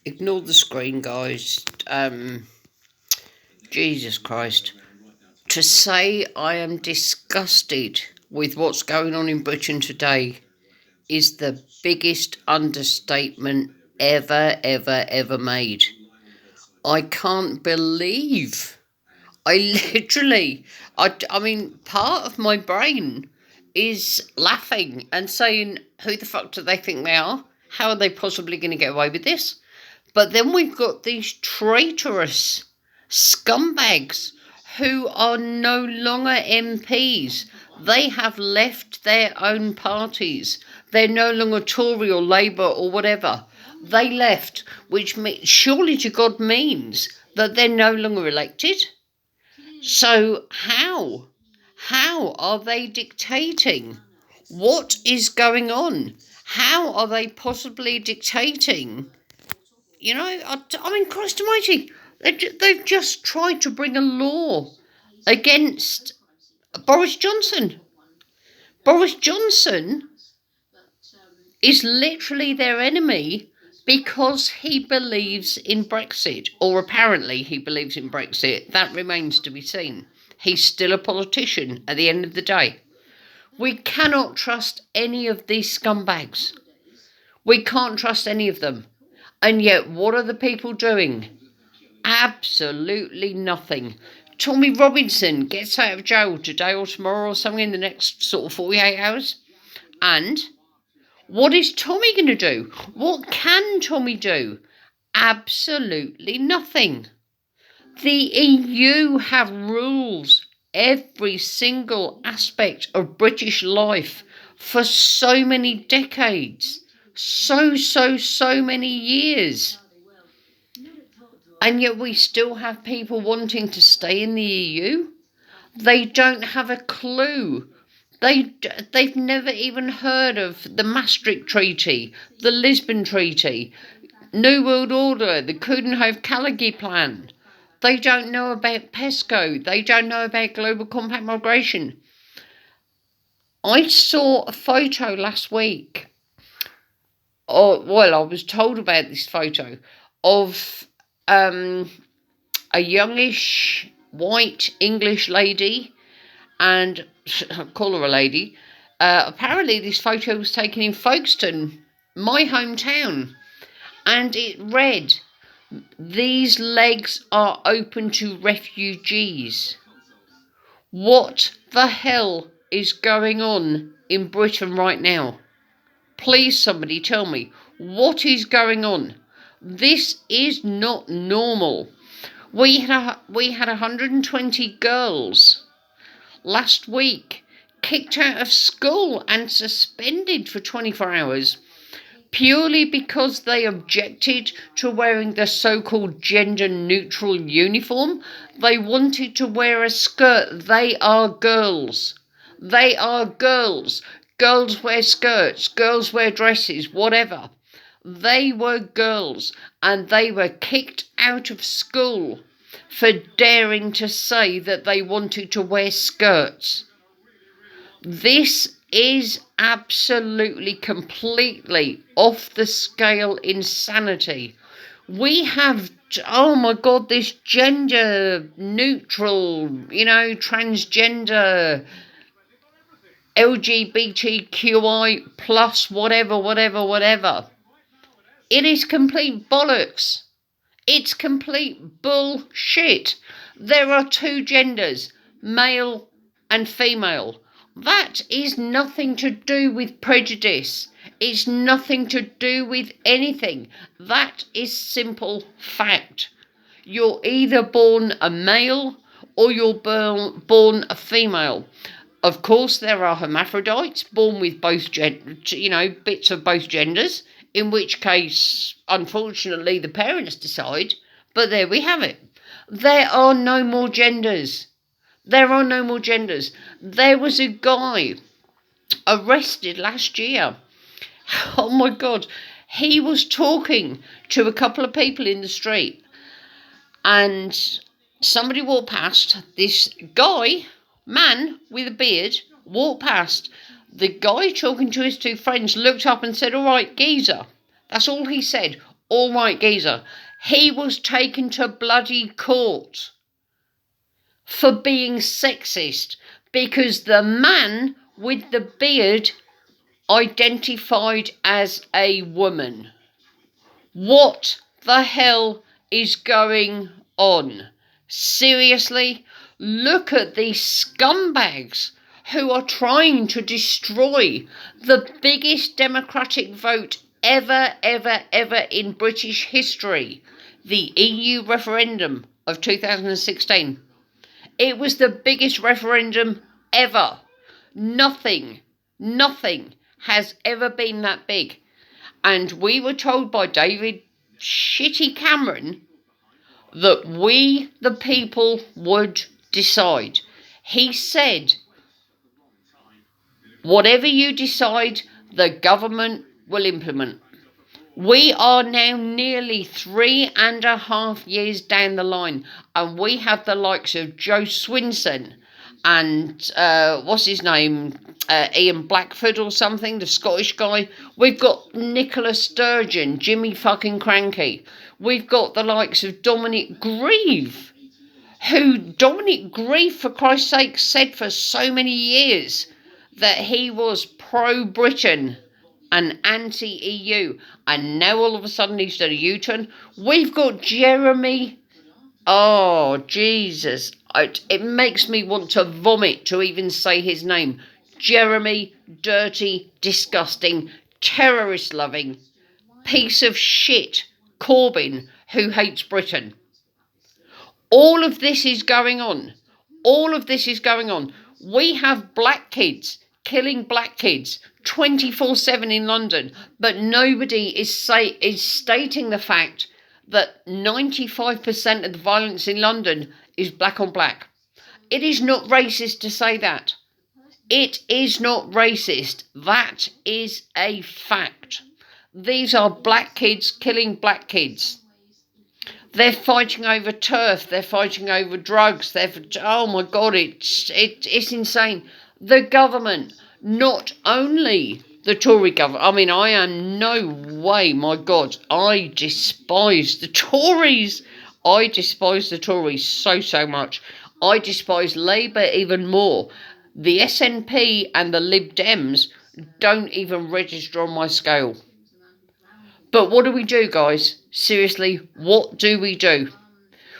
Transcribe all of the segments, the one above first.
Ignore the screen, guys. Jesus Christ. To say I am disgusted with what's going on in Britain today is the biggest understatement ever made. I can't believe. I literally, I mean, part of my brain is laughing and saying, who the fuck do they think they are? How are they possibly going to get away with this? But then we've got these traitorous scumbags who are no longer MPs. They have left their own parties. They're no longer Tory or Labour or whatever. They left, which surely to God means that they're no longer elected. So how? How are they dictating? What is going on? How are they possibly dictating? You know, I mean, Christ Almighty, they've just tried to bring a law against Boris Johnson. Boris Johnson is literally their enemy because he believes in Brexit, or apparently he believes in Brexit. That remains to be seen. He's still a politician at the end of the day. We cannot trust any of these scumbags. We can't trust any of them. And yet, what are the people doing? Absolutely nothing. Tommy Robinson gets out of jail today or tomorrow or something in the next sort of 48 hours. And what is Tommy going to do? What can Tommy do? Absolutely nothing. The EU have rules every single aspect of British life for so many decades. So many years. And yet we still have people wanting to stay in the EU. They don't have a clue. They've never even heard of the Maastricht Treaty, the Lisbon Treaty, New World Order, the Coudenhove-Callaghan Plan. They don't know about PESCO. They don't know about Global Compact Migration. I saw a photo last week. I was told about this photo of a youngish white English lady, and I call her a lady. Apparently this photo was taken in Folkestone, my hometown, and it read, "These legs are open to refugees." What the hell is going on in Britain right now? Please somebody tell me, what is going on? This is not normal. We had 120 girls last week kicked out of school and suspended for 24 hours purely because they objected to wearing the so-called gender-neutral uniform. They wanted to wear a skirt. They are girls. They are girls. Girls wear skirts. Girls wear dresses, whatever. They were girls, and they were kicked out of school for daring to say that they wanted to wear skirts. This is absolutely, completely off the scale insanity. We have, oh my God, this gender neutral, transgender, LGBTQI plus whatever. It is complete bollocks. It's complete bullshit. There are two genders, male and female. That is nothing to do with prejudice. It's nothing to do with anything. That is simple fact. You're either born a male or you're born a female. Of course, there are hermaphrodites born with both bits of both genders, in which case, unfortunately, the parents decide. But there we have it. There are no more genders. There are no more genders. There was a guy arrested last year. Oh my God. He was talking to a couple of people in the street, and somebody walked past. This guy, man with a beard, walked past. The guy talking to his two friends looked up and said, "All right, geezer." That's all he said. all right geezer. He was taken to bloody court for being sexist because the man with the beard identified as a woman. What the hell is going on? Seriously? Look at these scumbags who are trying to destroy the biggest democratic vote ever in British history. The EU referendum of 2016. It was the biggest referendum ever. Nothing has ever been that big. And we were told by David Shitty Cameron that we, the people, would decide. He said, whatever you decide, the government will implement. We are now nearly 3.5 years down the line, and we have the likes of Joe Swinson and what's his name, Ian Blackford or something, the Scottish guy. We've got Nicola Sturgeon, Jimmy fucking Cranky. We've got the likes of Dominic Grieve, who Dominic Grieve, for Christ's sake, said for so many years that he was pro-Britain and anti-EU, and now all of a sudden he's done a U-turn. We've got Jeremy. Oh, Jesus. It makes me want to vomit to even say his name. Jeremy, dirty, disgusting, terrorist-loving, piece of shit Corbyn, who hates Britain. All of this is going on. All of this is going on. We have black kids killing black kids 24/7 in London, but nobody is stating the fact that 95% of the violence in London is black on black. It is not racist to say that. It is not racist. That is a fact. These are black kids killing black kids. They're fighting over turf. They're fighting over drugs. Oh my God, it's insane. The government, not only the Tory government. I mean, I am no way, my God, I despise the Tories. I despise the Tories so much. I despise Labour even more. The SNP and the Lib Dems don't even register on my scale. But what do we do, guys? Seriously, what do we do?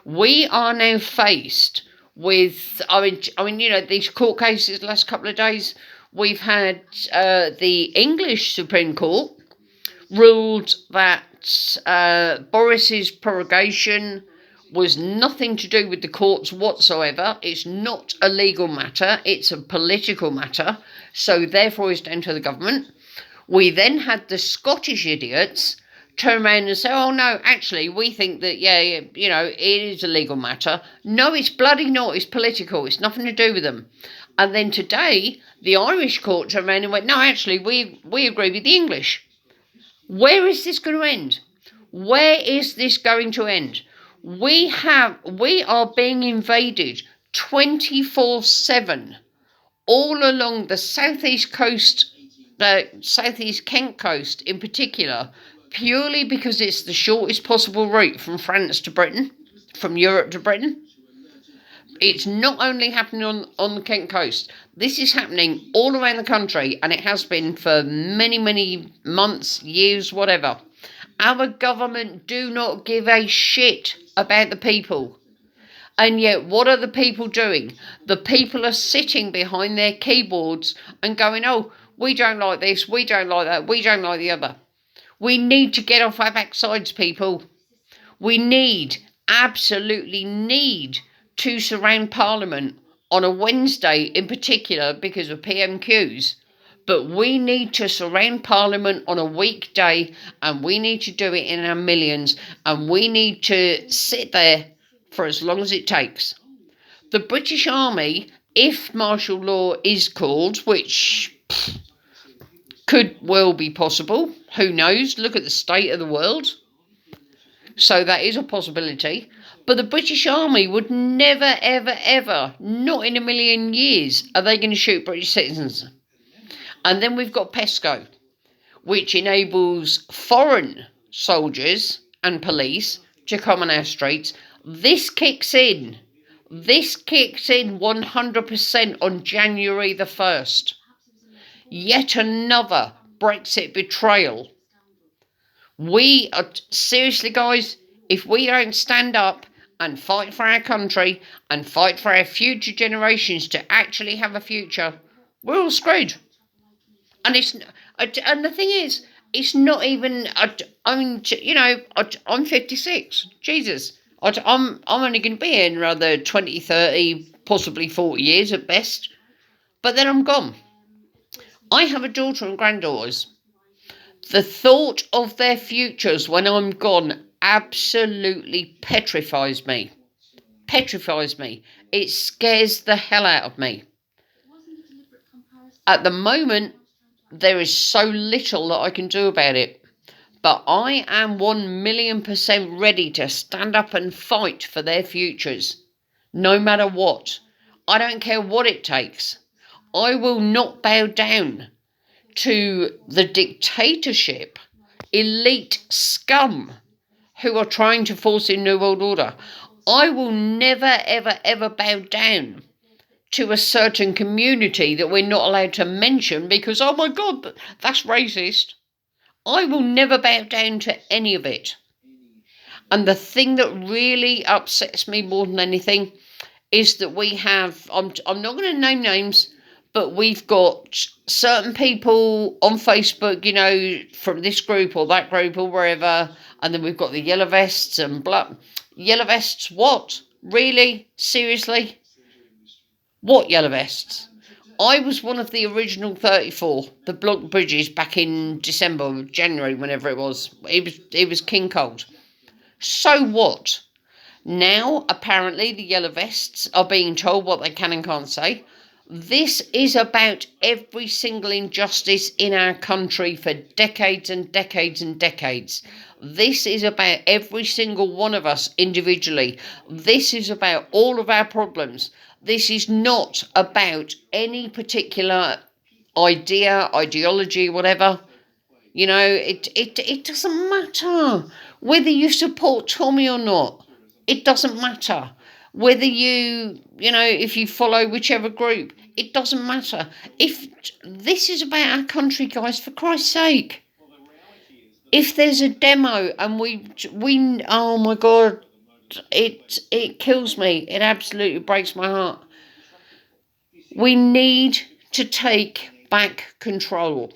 We are now faced with, I mean, you know, these court cases the last couple of days. We've had the English Supreme Court ruled that Boris's prorogation was nothing to do with the courts whatsoever. It's not a legal matter. It's a political matter. So therefore it's down to the government. We then had the Scottish idiots turn around and say, oh no, actually, we think that, yeah, you know, it is a legal matter. No, it's bloody not. It's political. It's nothing to do with them. And then today, the Irish court turned around and went, no, actually, we agree with the English. Where is this going to end? Where is this going to end? We are being invaded 24/7 all along the southeast coast, southeast Kent coast in particular, purely because it's the shortest possible route from France to Britain, from Europe to Britain. It's not only happening on the Kent coast. This is happening all around the country, and it has been for many months, years, whatever. Our government do not give a shit about the people. And yet, what are the people doing? The people are sitting behind their keyboards and going, oh, we don't like this, we don't like that, we don't like the other. We need to get off our backsides, people. We absolutely need to surround Parliament on a Wednesday in particular because of PMQs. But we need to surround Parliament on a weekday, and we need to do it in our millions, and we need to sit there for as long as it takes. The British Army, if martial law is called, which could well be possible, who knows, look at the state of the world. So that is a possibility. But the British Army would never, ever, not in a million years, are they going to shoot British citizens. And then we've got PESCO, which enables foreign soldiers and police to come on our streets. This kicks in. This kicks in 100% on January the 1st. Yet another Brexit betrayal. We are, seriously, guys, if we don't stand up and fight for our country and fight for our future generations to actually have a future, we're all screwed. And the thing is, it's not even. I'm 56. Jesus, I'm only going to be here in another 20, 30, possibly 40 years at best. But then I'm gone. I have a daughter and granddaughters. The thought of their futures when I'm gone absolutely petrifies me. Petrifies me. It scares the hell out of me. At the moment, there is so little that I can do about it. But I am 1,000,000% ready to stand up and fight for their futures. No matter what. I don't care what it takes. I will not bow down to the dictatorship, elite scum who are trying to force in New World Order. I will never, ever, ever bow down to a certain community that we're not allowed to mention because, oh my God, that's racist. I will never bow down to any of it. And the thing that really upsets me more than anything is that we have, I'm not going to name names, but we've got certain people on Facebook, from this group or that group or wherever, and then we've got the yellow vests and blah. Yellow vests, what? Really? Seriously? What yellow vests? I was one of the original 34, the block bridges back in December, January, whenever it was. It was king cold. So what? Now, apparently, the yellow vests are being told what they can and can't say. This is about every single injustice in our country for decades and decades and decades. This is about every single one of us individually. This is about all of our problems. This is not about any particular idea, ideology, whatever. It doesn't matter whether you support Tommy or not. It doesn't matter whether if you follow whichever group. It doesn't matter. If this is about our country, guys, for Christ's sake. If there's a demo and we oh my God, it kills me. It absolutely breaks my heart. We need to take back control.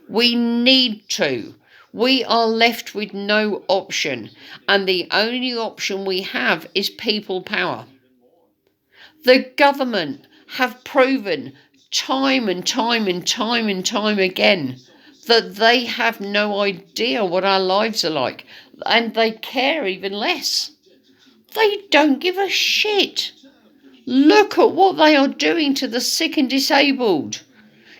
We need to. We are left with no option, and the only option we have is people power. The government have proven time and time and time and time again that they have no idea what our lives are like, and they care even less. They don't give a shit. Look at what they are doing to the sick and disabled.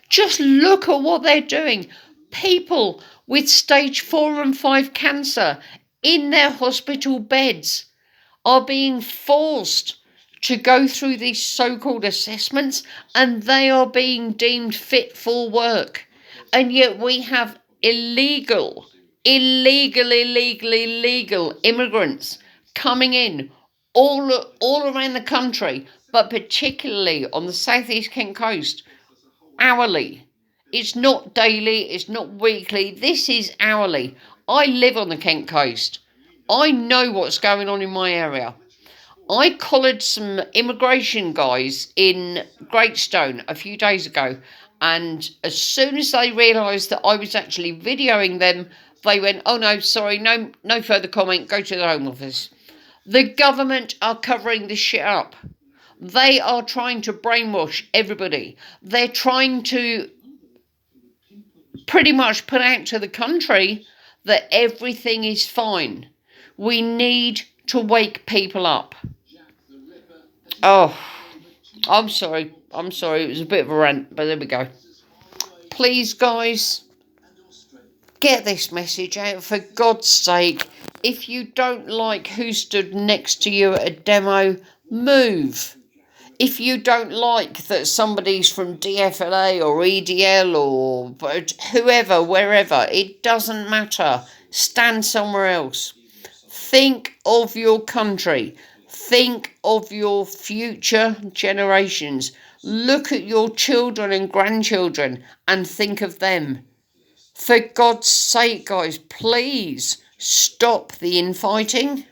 Just look at what they're doing. People with stage 4 and 5 cancer in their hospital beds are being forced to go through these so-called assessments, and they are being deemed fit for work. And yet we have illegal immigrants coming in all around the country, but particularly on the southeast Kent coast, hourly. It's not daily, it's not weekly, this is hourly. I live on the Kent coast. I know what's going on in my area. I collared some immigration guys in Greatstone a few days ago, and as soon as they realised that I was actually videoing them, they went, oh no, sorry, no further comment, go to the Home Office. The government are covering this shit up. They are trying to brainwash everybody. They're trying to pretty much put out to the country that everything is fine. We need to wake people up. Oh, I'm sorry. It was a bit of a rant, but there we go. Please, guys, get this message out for God's sake. If you don't like who stood next to you at a demo, move. If you don't like that somebody's from DFLA or EDL or whoever, wherever, it doesn't matter. stand somewhere else. Think of your country. Think of your future generations. Look at your children and grandchildren and think of them. For God's sake, guys, please stop the infighting.